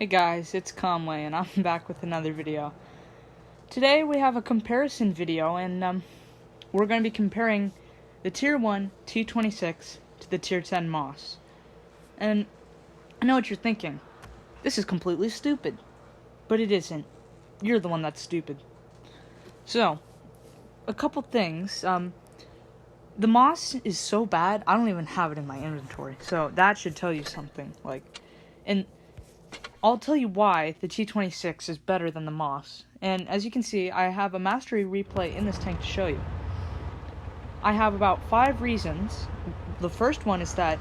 Hey guys, it's Conway and I'm back with another video. Today we have a comparison video and we're going to be comparing the Tier 1 T-26 to the Tier 10 Moss. And I know what you're thinking. This is completely stupid. But it isn't. You're the one that's stupid. So, a couple things. The Moss is so bad, I don't even have it in my inventory. So that should tell you something. And I'll tell you why the T-26 is better than the Moss. And as you can see, I have a mastery replay in this tank to show you. I have about 5 reasons. The first one is that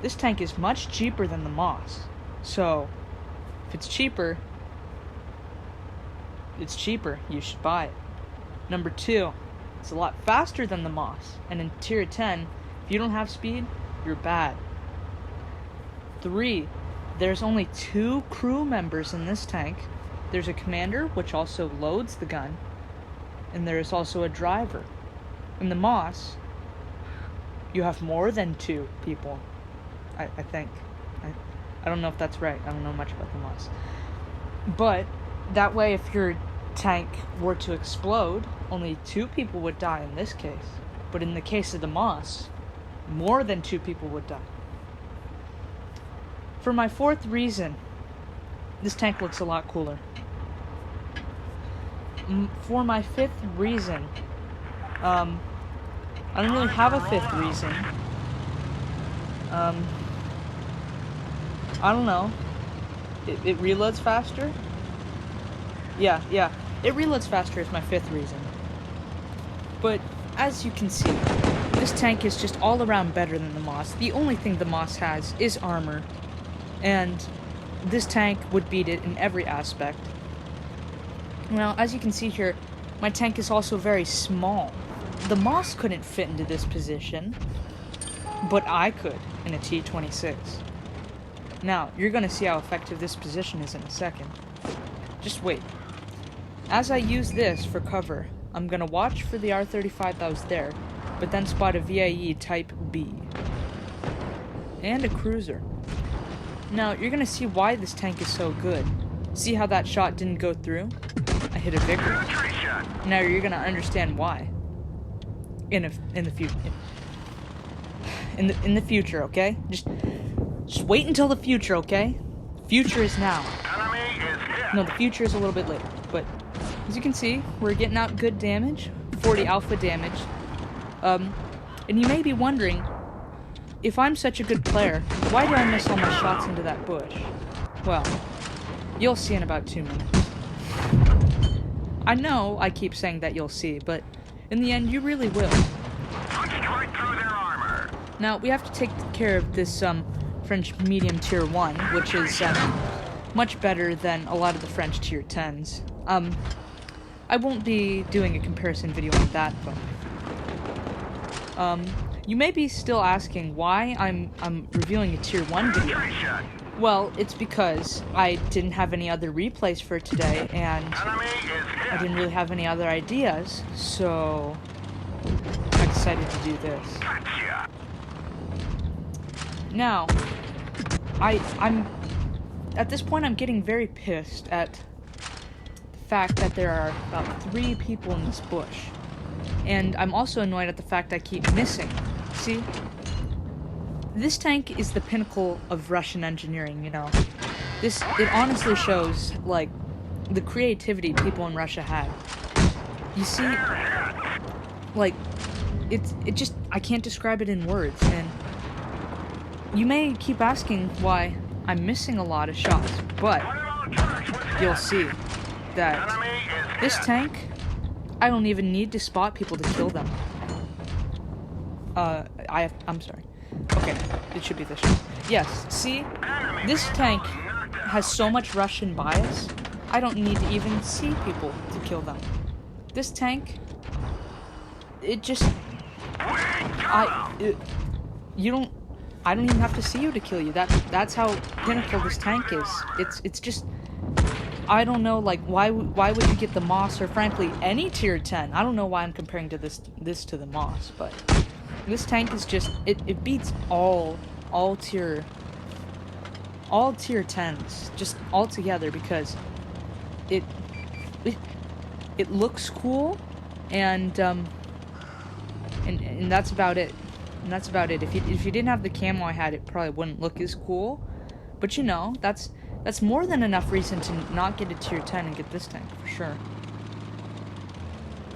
this tank is much cheaper than the Moss. So, if it's cheaper, you should buy it. Number 2, it's a lot faster than the Moss. And in Tier 10, if you don't have speed, you're bad. 3, there's only 2 crew members in this tank. There's a commander, which also loads the gun, and there's also a driver. In the Moss, you have more than 2 people, I think. I don't know if that's right. I don't know much about the Moss. But that way, if your tank were to explode, only 2 people would die in this case. But in the case of the Moss, more than 2 people would die. For my 4th reason, this tank looks a lot cooler. For my 5th reason, I don't really have a 5th reason. I don't know. It reloads faster? Yeah, it reloads faster is my 5th reason. But, as you can see, this tank is just all around better than the Moss. The only thing the Moss has is armor. And this tank would beat it in every aspect. Now, as you can see here, my tank is also very small. The Moss couldn't fit into this position, but I could in a T-26. Now, you're going to see how effective this position is in a second. Just wait. As I use this for cover, I'm going to watch for the R-35 that was there, but then spot a VIE Type B. And a cruiser. Now, you're gonna see why this tank is so good. See how that shot didn't go through? I hit a Vickers. Now you're gonna understand why. In the future. In the future, okay? Just wait until the future, okay? Future is now. No, the future is a little bit later. But as you can see, we're getting out good damage, 40 alpha damage. And you may be wondering, if I'm such a good player, why do I miss all my shots into that bush? Well, you'll see in about 2 minutes. I know I keep saying that you'll see, but in the end, you really will. Now, we have to take care of this French medium tier 1, which is much better than a lot of the French tier 10s. I won't be doing a comparison video on that, but you may be still asking why I'm reviewing a tier 1 video. Well, it's because I didn't have any other replays for today, and I didn't really have any other ideas, so I decided to do this. Now, I'm at this point I'm getting very pissed at the fact that there are about 3 people in this bush. And I'm also annoyed at the fact I keep missing. See? This tank is the pinnacle of Russian engineering, you know. It honestly shows, like, the creativity people in Russia had. You see, like, it just, I can't describe it in words, and you may keep asking why I'm missing a lot of shots, but you'll see that this tank, I don't even need to spot people to kill them. I'm sorry. Okay, it should be this one. Yes, see? This tank has so much Russian bias, I don't need to even see people to kill them. This tank, I don't even have to see you to kill you. That's how pinnacle this tank is. It's just, I don't know, like, why would you get the Moss, or frankly, any tier 10? I don't know why I'm comparing to this to the Moss, but this tank is just, it beats all tier all tier 10s, just all together, because it it, it looks cool, and that's about it. And that's about it. If you didn't have the camo I had, it probably wouldn't look as cool. But you know, that's more than enough reason to not get a tier 10 and get this tank for sure.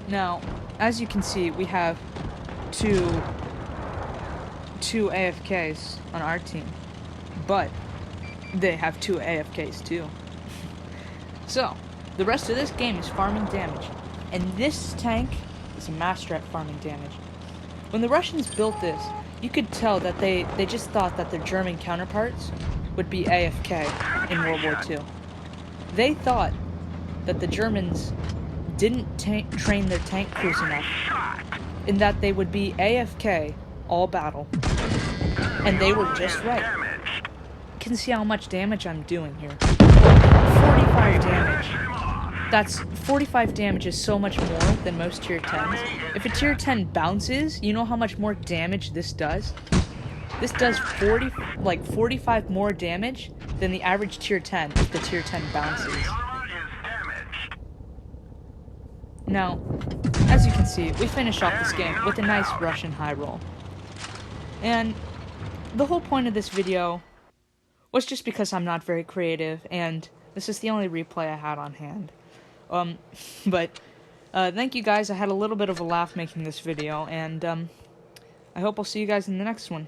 Now, as you can see, we have two AFKs on our team, but they have 2 AFKs too. So, the rest of this game is farming damage, and this tank is a master at farming damage. When the Russians built this, you could tell that they just thought that their German counterparts would be AFK in World War II. They thought that the Germans didn't train their tank crews enough, and that they would be AFK all battle. And they were just right. You can see how much damage I'm doing here. 45 damage. That's 45 damage is so much more than most tier 10s. If a tier 10 bounces, you know how much more damage this does? This does 45 more damage than the average tier 10 if the tier 10 bounces. Now, as you can see, we finish off this game with a nice Russian high roll. And the whole point of this video was just because I'm not very creative, and this is the only replay I had on hand. Thank you guys. I had a little bit of a laugh making this video, and I hope I'll see you guys in the next one.